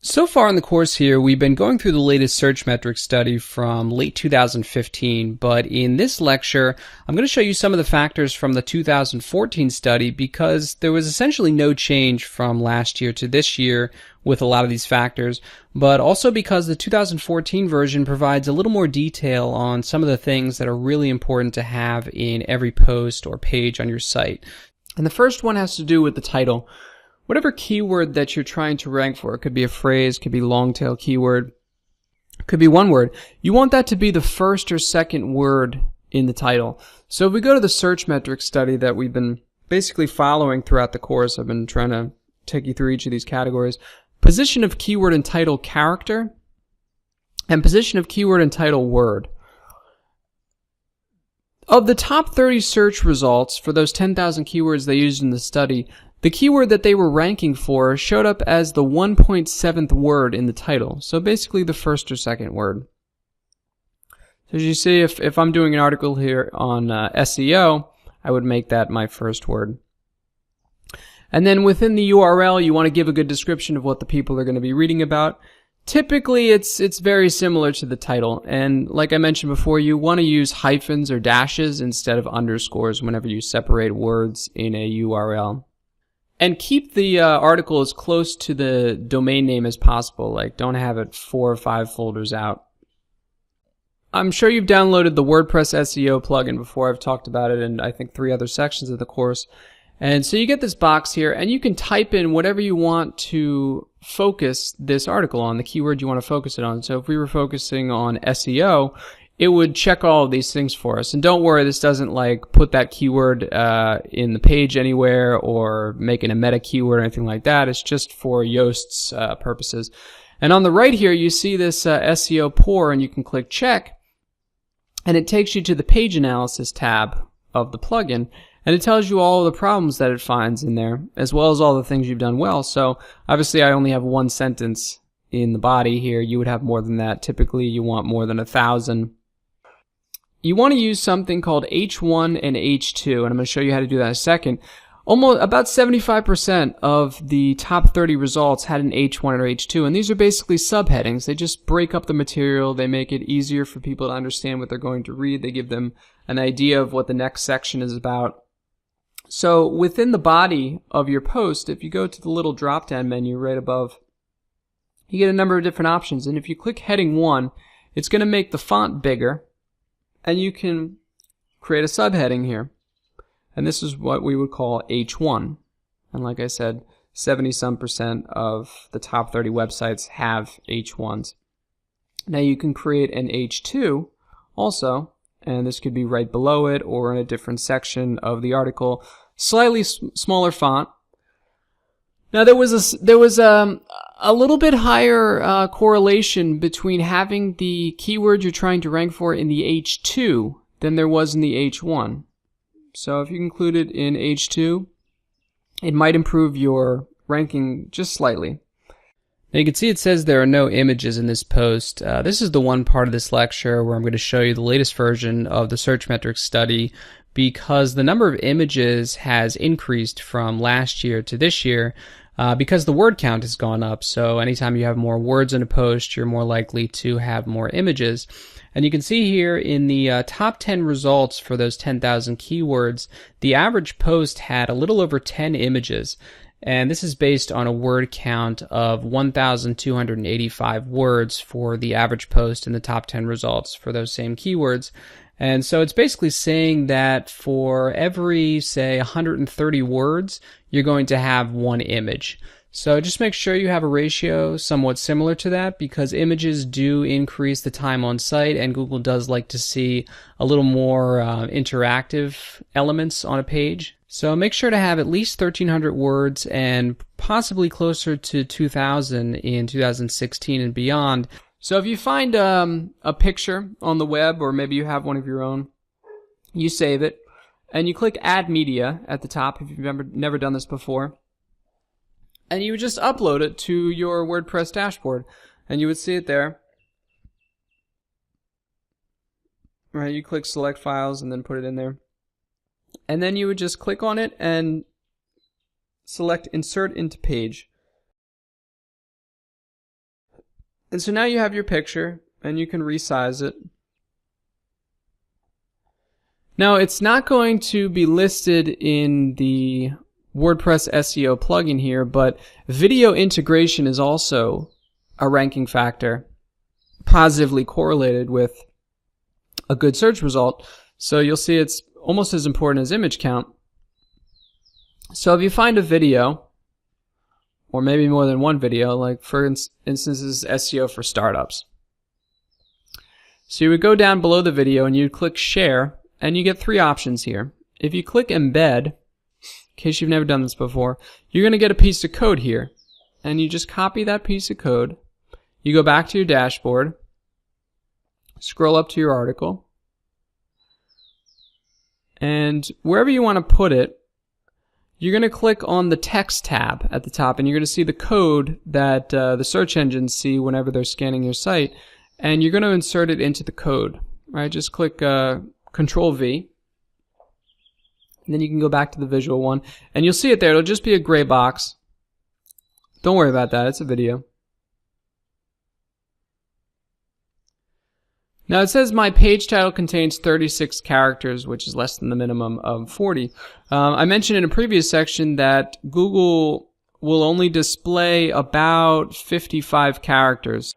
So far in the course here, we've been going through the latest Searchmetrics study from late 2015, but in this lecture, I'm going to show you some of the factors from the 2014 study because there was essentially no change from last year to this year with a lot of these factors, but also because the 2014 version provides a little more detail on some of the things that are really important to have in every post or page on your site. And the first one has to do with the title. Whatever keyword that you're trying to rank for, it could be a phrase, could be long tail keyword, could be one word. You want that to be the first or second word in the title. So if we go to the Searchmetrics study that we've been basically following throughout the course, I've been trying to take you through each of these categories. Position of keyword and title character, and position of keyword and title word. Of the top 30 search results for those 10,000 keywords they used in the study, the keyword that they were ranking for showed up as the 1.7th word in the title, so basically the first or second word. So as you see, if I'm doing an article here on SEO, I would make that my first word. And then within the URL, you want to give a good description of what the people are going to be reading about. Typically, it's very similar to the title, and like I mentioned before, you want to use hyphens or dashes instead of underscores whenever you separate words in a URL. And keep the article as close to the domain name as possible. Like, don't have it 4 or 5 folders out. I'm sure you've downloaded the WordPress SEO plugin before. I've talked about it in, I think, 3 other sections of the course. And so you get this box here, and you can type in whatever you want to focus this article on, the keyword you want to focus it on. So if we were focusing on SEO, it would check all of these things for us. And don't worry, this doesn't like put that keyword in the page anywhere or make it a meta keyword or anything like that. It's just for Yoast's purposes. And on the right here, you see this SEO poor, and you can click check, and it takes you to the page analysis tab of the plugin, and it tells you all of the problems that it finds in there, as well as all the things you've done well. So obviously I only have 1 sentence in the body here. You would have more than that. Typically you want more than 1,000. You want to use something called H1 and H2, and I'm going to show you how to do that in a second. Almost about 75% of the top 30 results had an H1 or H2, and these are basically subheadings. They just break up the material. They make it easier for people to understand what they're going to read. They give them an idea of what the next section is about. So within the body of your post, if you go to the little drop-down menu right above, you get a number of different options, and if you click heading 1, it's going to make the font bigger, and you can create a subheading here. And this is what we would call H1. And like I said, 70-some% of the top 30 websites have H1s. Now you can create an H2 also, and this could be right below it or in a different section of the article. Slightly smaller font. Now there was a little bit higher correlation between having the keyword you're trying to rank for in the H2 than there was in the H1. So if you include it in H2, it might improve your ranking just slightly. Now you can see it says there are no images in this post. This is the one part of this lecture where I'm going to show you the latest version of the Searchmetrics study, because the number of images has increased from last year to this year because the word count has gone up. So anytime you have more words in a post, you're more likely to have more images. And you can see here in the top 10 results for those 10,000 keywords, the average post had a little over 10 images. And this is based on a word count of 1,285 words for the average post in the top 10 results for those same keywords. And so it's basically saying that for every, say, 130 words, you're going to have 1 image. So just make sure you have a ratio somewhat similar to that, because images do increase the time on site, and Google does like to see a little more interactive elements on a page. So make sure to have at least 1,300 words and possibly closer to 2,000 in 2016 and beyond. So if you find a picture on the web, or maybe you have one of your own, you save it, and you click Add Media at the top if you've never done this before, and you would just upload it to your WordPress dashboard, and you would see it there. Right, you click Select Files and then put it in there. And then you would just click on it and select Insert into Page. And so now you have your picture, and you can resize it. Now, it's not going to be listed in the WordPress SEO plugin here, but video integration is also a ranking factor positively correlated with a good search result. So you'll see it's almost as important as image count. So if you find a video, or maybe more than one video, like for instance, this is SEO for startups. So you would go down below the video and you'd click share, and you get three options here. If you click embed, in case you've never done this before, you're going to get a piece of code here. And you just copy that piece of code. You go back to your dashboard, scroll up to your article, and wherever you want to put it, you're going to click on the text tab at the top, and you're going to see the code that the search engines see whenever they're scanning your site, and you're going to insert it into the code. Right? Just click Control V, and then you can go back to the visual one, and you'll see it there. It'll just be a gray box. Don't worry about that. It's a video. Now it says my page title contains 36 characters, which is less than the minimum of 40. I mentioned in a previous section that Google will only display about 55 characters.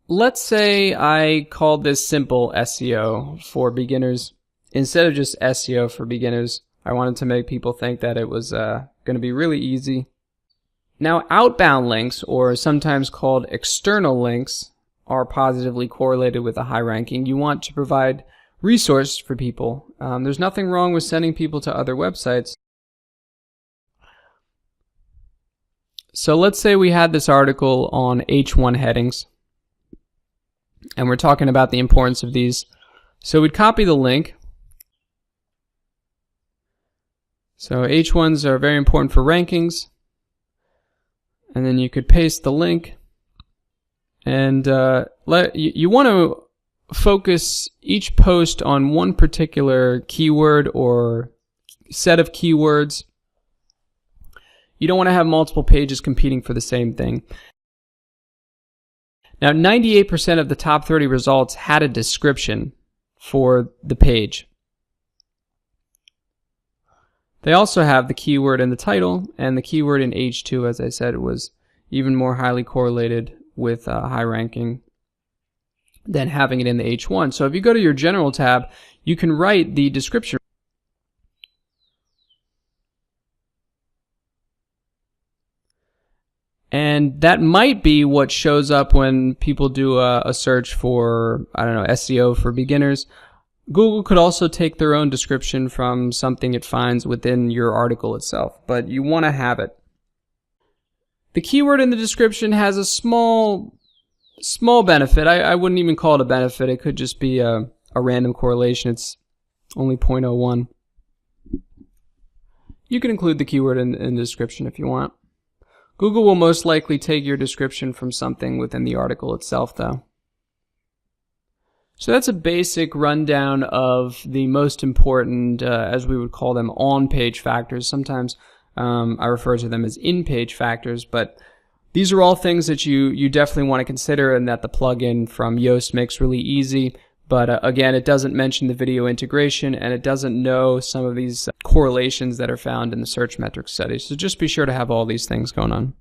Let's say I called this simple SEO for beginners. Instead of just SEO for beginners, I wanted to make people think that it was going to be really easy. Now outbound links, or sometimes called external links, are positively correlated with a high ranking. You want to provide resources for people. There's nothing wrong with sending people to other websites. So let's say we had this article on H1 headings, and we're talking about the importance of these. So we'd copy the link. So H1s are very important for rankings. And then you could paste the link. And you want to focus each post on one particular keyword or set of keywords. You don't want to have multiple pages competing for the same thing. Now, 98% of the top 30 results had a description for the page. They also have the keyword in the title, and the keyword in H2, as I said, was even more highly correlated with high ranking than having it in the H1. So if you go to your general tab, you can write the description. And that might be what shows up when people do a search for, I don't know, SEO for beginners. Google could also take their own description from something it finds within your article itself, but you want to have it. The keyword in the description has a small benefit. I wouldn't even call it a benefit. It could just be a random correlation. It's only 0.01. You can include the keyword in the description if you want. Google will most likely take your description from something within the article itself, though. So that's a basic rundown of the most important, as we would call them, on-page factors. Sometimes I refer to them as in-page factors, but these are all things that you definitely want to consider and that the plugin from Yoast makes really easy. But again, it doesn't mention the video integration, and it doesn't know some of these correlations that are found in the search metrics study. So just be sure to have all these things going on.